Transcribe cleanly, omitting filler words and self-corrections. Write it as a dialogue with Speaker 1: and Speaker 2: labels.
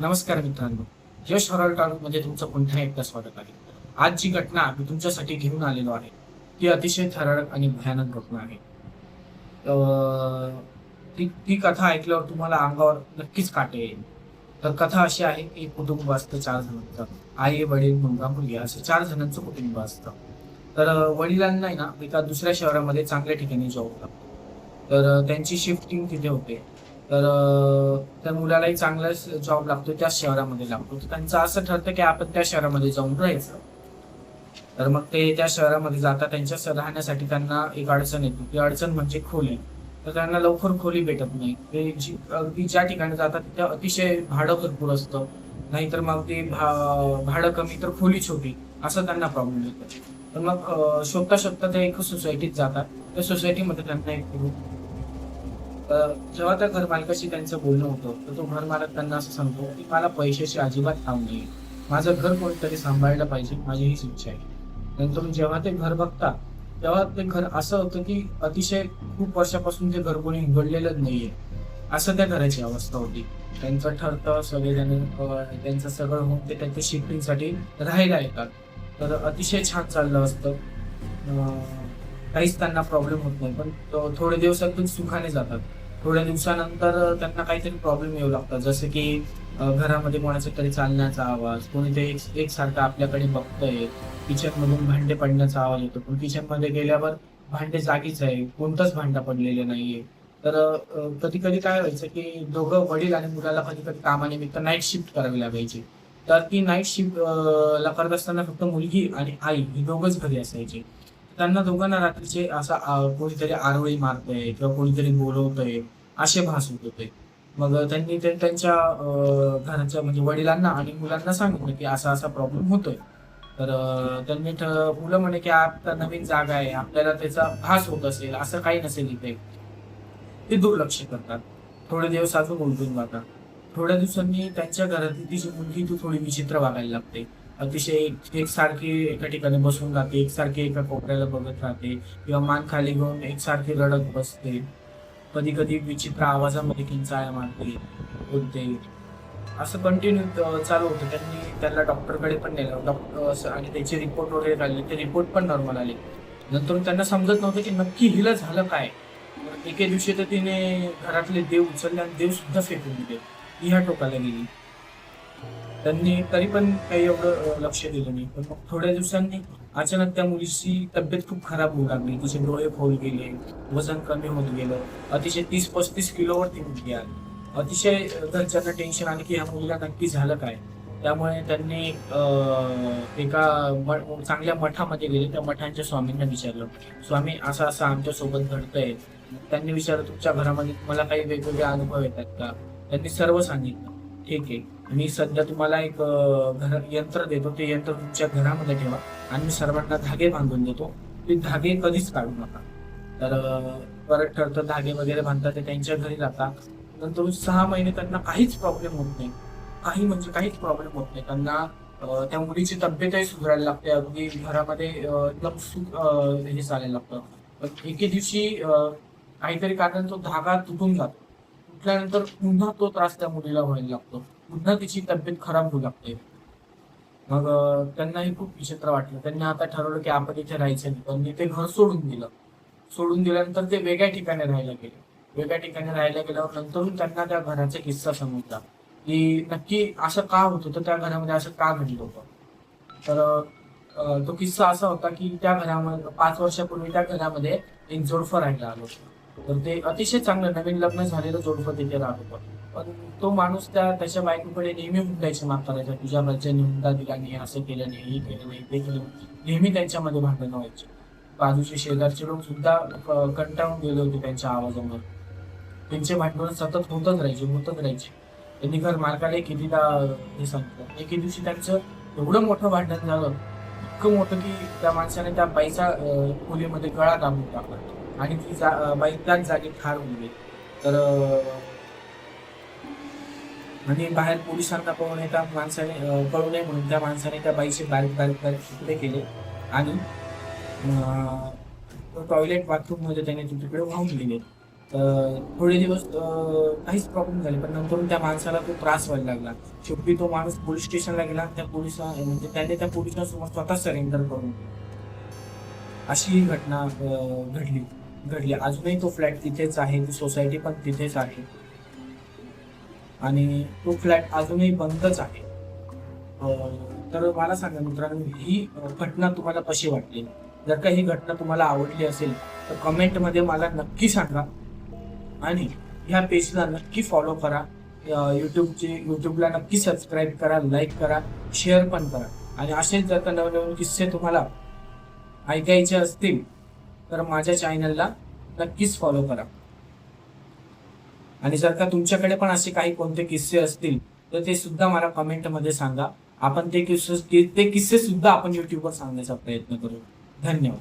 Speaker 1: नमस्कार मित्रांनो, यश हॉरर टॉकमध्ये तुमचं पुन्हा एकदा स्वागत आहे. आज जी घटना मी तुमच्यासाठी घेऊन आलेलो आहे, ती अतिशय थरारक आणि भयानक घटना आहे. अ, ती ती कथा ऐकल्यावर तुम्हाला अंगावर नक्कीच काटे येईल. तर कथा अशी आहे, की कुटुंब असतं 4 जणांचं. आई, वडील, मुलगा, मुलगी असं 4 जणांचं कुटुंब असतं. तर वडिलांना आहे ना, एका दुसऱ्या शहरामध्ये चांगल्या ठिकाणी जॉब लागतो. तर त्यांची शिफ्टिंग तिथे होते. तर त्या मुलालाही चांगलाच जॉब लागतो, त्याच शहरामध्ये लागतो. तर त्यांचं असं ठरतं, की आपण त्या शहरामध्ये जाऊन राहायचं. तर मग ते त्या शहरामध्ये जातात. त्यांच्या राहण्यासाठी त्यांना एक अडचण येते. ती अडचण म्हणजे खोली. तर त्यांना लवकर खोली भेटत नाही. ते अगदी ज्या ठिकाणी जातात तिथे अतिशय भाडं भरपूर असतं. नाहीतर मग ते भाडं कमी तर खोली छोटी, असं त्यांना प्रॉब्लेम येतो. तर मग शोधता-शोधता ते एका सोसायटीत जातात. त्या सोसायटीमध्ये त्यांना एक रूम. जेव्हा त्या घर मालकाशी त्यांचं बोलणं होतं, तर तो घर मालक त्यांना असं सांगतो, की मला पैशाची अजिबात ताण नाहीये. माझं घर कोणीतरी सांभाळलं पाहिजे, माझी हीच इच्छा आहे. नंतर जेव्हा ते घर बघता, तेव्हा ते घर असं होतं, की अतिशय खूप वर्षापासून ते घर कोणी उघडलेलंच नाहीये. असं त्या घराची अवस्था होती. त्यांचं ठरतं, सगळेजण त्यांचं सगळं होऊन ते त्यांच्या शिफ्टिंगसाठी राहायला येतात. तर अतिशय छान चाललं असतं. काहीच त्यांना प्रॉब्लेम होत नाही. पण थोडे दिवस अगदी सुखाने जातात. थोड्या दिवसानंतर त्यांना काहीतरी प्रॉब्लेम येऊ लागतात. जसं की घरामध्ये कोणाचा तरी चालण्याचा आवाज, कोणीतरी एकसारखं आपल्याकडे बघतंय. किचनमधून भांडे पडण्याचा आवाज येतो. पण किचनमध्ये गेल्यावर भांडे जागीच आहे. कोणतंच भांडं पडलेलं नाहीये. तर कधी-कधी काय व्हायचं, की दोघं वडील आणि मुलाला कधी-कधी कामानिमित्त नाईट शिफ्ट करावी लागायची. तर ती नाईट शिफ्ट ला करत असताना फक्त मुलगी आणि आई हे दोघंच घरी असायचे. त्यांना दोघांना रात्रीचे असा कोणीतरी आरोळी मारतंय किंवा कोणीतरी बोलवतंय, असे भास होत होते. मग त्यांनी ते त्यांच्या घरच्या म्हणजे वडिलांना आणि मुलांना सांगितलं, की असा-असा प्रॉब्लेम होतोय. तर त्यांनी मुलं म्हणे, की "आता नवीन जागा आहे, आपल्याला त्याचा भास होत असेल, असं काही नसेल इथे." ते दुर्लक्ष करतात. थोडे दिवस अजून उलटून जातात. थोड्या दिवसांनी त्यांच्या घरातली ती जी मुलगी ती थोडी विचित्र वागायला लागते. अतिशय एकसारखी एका ठिकाणी बसून राहते, एकसारखी एका कोपऱ्याला बघत राहते किंवा मान खाली घेऊन एकसारखी रडत बसते. कधी-कधी विचित्र आवाजामध्ये किंचाळ्या मारते, बोलते. असं कंटिन्यू चालू होतं. त्यांनी त्याला डॉक्टरकडे पण नेलं. आणि त्याचे रिपोर्ट वगैरे काढले. ते रिपोर्ट पण नॉर्मल आले. नंतर त्यांना समजत नव्हतं, की नक्की हिला झालं काय? तर एके दिवशी तर तिने घरातले देव उचलले आणि देव सुद्धा फेकून दिले. ती ह्या टोकाला गेली. त्यांनी तरी पण काही एवढं लक्ष दिलं नाही. पण मग थोड्या दिवसांनी अचानक त्या मुलीची तब्येत खूप खराब होऊ लागली. तिचे डोळे खोल गेले, वजन कमी होत गेलं. अतिशय 30-35 किलोवर ती मुलगी आली. अतिशय घरच्यांना टेन्शन आलं, की ह्या मुलीला नक्की झालं काय? त्यामुळे त्यांनी एका चांगल्या मठामध्ये गेले. त्या मठांच्या स्वामींना विचारलं, "स्वामी असं-असं आमच्यासोबत घडतंय." त्यांनी विचारलं, "तुमच्या घरामध्ये तुम्हाला काही वेगवेगळे अनुभव येतात का?" त्यांनी सर्व सांगितलं. "ठीक आहे. मी सध्या तुम्हाला एक यंत्र देतो. ते यंत्र तुमच्या घरामध्ये ठेवा आणि मी सर्वांना धागे बांधून देतो. ते धागे कधीच काढू नका." तर परत ठरतं धागे वगैरे बांधतात ते त्यांच्या घरी जातात. नंतर 6 महिने त्यांना काहीच प्रॉब्लेम होत नाही. काही म्हणजे काहीच प्रॉब्लेम होत नाही. त्यांना त्या मुलीची तब्येतही सुधारायला लागते. अगदी घरामध्ये एकदम हे चालायला लागतं. पण एके दिवशी काहीतरी कारणाने तो धागा तुटून जातो. तुटल्यानंतर पुन्हा तो त्रास त्या मुलीला व्हायला लागतो. पुन्हा तिची तब्येत खराब होऊ लागते. मग त्यांनाही खूप विचित्र वाटलं. त्यांनी आता ठरवलं, की आपण इथे राहायचं नाही. त्यांनी ते घर सोडून दिलं. सोडून दिल्यानंतर ते वेगळ्या ठिकाणी राहायला गेले. वेगळ्या ठिकाणी राहायला गेल्यावर नंतरून त्यांना त्या घराचा किस्सा समजला, की नक्की असं का होत होतं, त्या घरामध्ये असं का घडलं होतं. तर तो किस्सा असा होता, की त्या घरामध्ये 5 वर्षापूर्वी त्या घरामध्ये एक जोडपं राहायला आलं होतं. तर ते अतिशय चांगलं नवीन लग्न झालेलं जोडपं तिथे राहत होतं. पण तो माणूस त्याच्या बायकोकडे नेहमी हुंडायची माग करायचा. तुझ्या घरच्यांनी हुंडा दिला नाही, असं केलं नाही, हे केलं नाही, ते केलं नाही. नेहमी त्यांच्यामध्ये भांडणं व्हायची. बाजूचे शेजारचे लोक सुद्धा कंटाळून गेले होते त्यांच्या आवाजामुळे. त्यांचे भांडण सतत होतच राहायचे. त्यांनी घर मालकाला कितीदा हे सांगितलं. एके दिवशी त्यांचं एवढं मोठं भांडण झालं, इतकं मोठं की त्या माणसाने त्या बाईचा खोलीमध्ये गळा दाबून टाकला आणि ती बाई त्याच जागी ठार होऊन गेली. तर आणि बाहेर पोलिसांना कळू नये म्हणून त्या माणसाने त्या बाईचे बारीक तुकडे केले आणि टॉयलेट बाथरूममध्ये त्याने ते तुकडे वाहून दिले. थोडे दिवस काहीच प्रॉब्लेम झाले, पण नंतर त्या माणसाला तो त्रास व्हायला लागला. शेवटी तो माणूस पोलीस स्टेशनला गेला. त्या म्हणजे त्याने त्या पोलिसांसमोर स्वतः सरेंडर करून अशी ही घटना घडली. अजूनही तो फ्लॅट तिथेच आहे, ती सोसायटी पण तिथेच आहे आणि तो फ्लॅट अजूनही बंदच आहे. तर मला सांगा मित्रांनो, ही घटना तुम्हाला कशी वाटली? जर का ही घटना तुम्हाला आवडली असेल तर कमेंटमध्ये मला नक्की सांगा आणि ह्या पेजला नक्की फॉलो करा. युट्यूबला नक्की सबस्क्राईब करा, लाईक करा, शेअर पण करा. आणि असेच जर का नवनवीन किस्से तुम्हाला ऐकायचे असतील तर माझ्या चॅनलला नक्कीच फॉलो करा. आणि जर का तुमच्याकडे पण असे काही कोणते किस्से असतील तर ते सुद्धा मला कमेंटमध्ये सांगा. आपण ते किस्से सुद्धा आपण युट्यूबवर सांगण्याचा प्रयत्न करू. धन्यवाद.